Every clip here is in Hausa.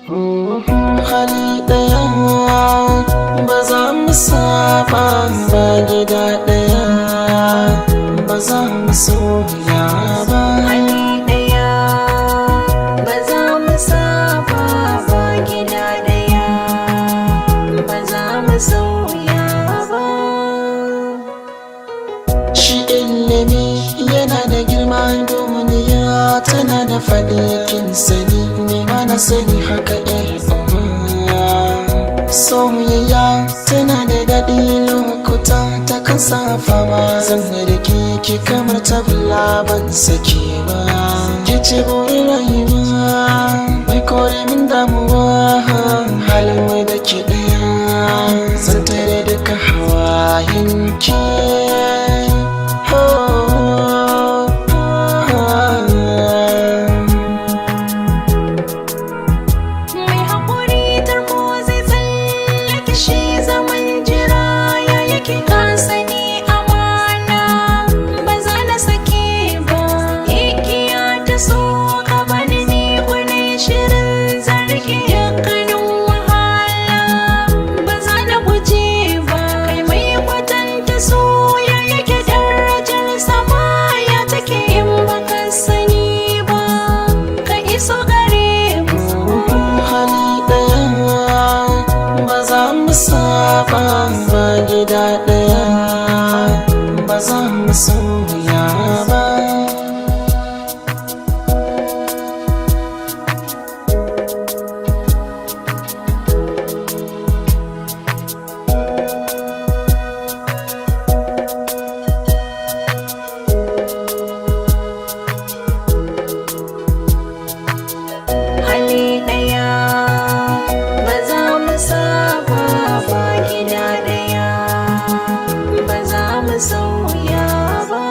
hali ɗaya ba za mu saba ba, gida ɗaya ba za mu sauya ba. Hali ɗaya ba za mu saba ba, gida ɗaya ba za mu sauya ba. Shi ilimi yana da girma, duniya tana da faɗi, kin sani ne ma na sani haka soyayya tana da daɗi, lokuta ta kan sa fama, zan rike ki kamar tabulla ban sake ba. Ki ce burin rayuwa mai kore min damuwa, halin mai da ke ɗaya zan tare duka hawayen ki. Saba ba, gida ɗaya ba za mu sauya ba. Hali ɗaya ba za mu saba ba, gida ɗaya ba za mu sauya ba.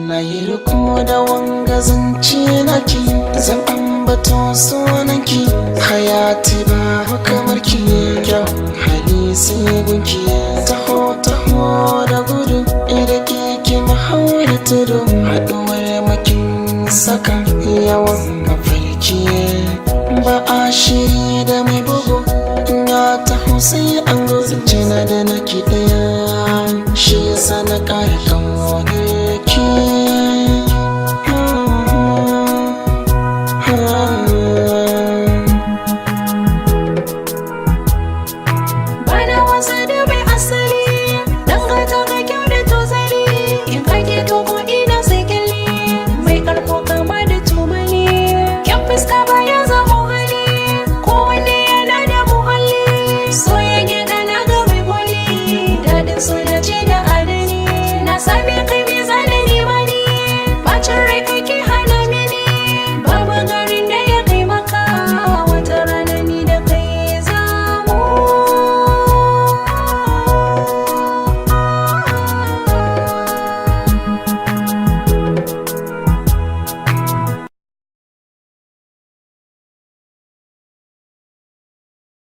Na yi riko da wanga zance naki, zan ambato sunanki, hayati babu kamar ki, kyau hali sai gunki. Taho taho da gudu ida keke mahaura tudu, haɗuwar makin saka yawan mafarki. Ba a shiri da mai bugu, ya taho sai an gudu, na da na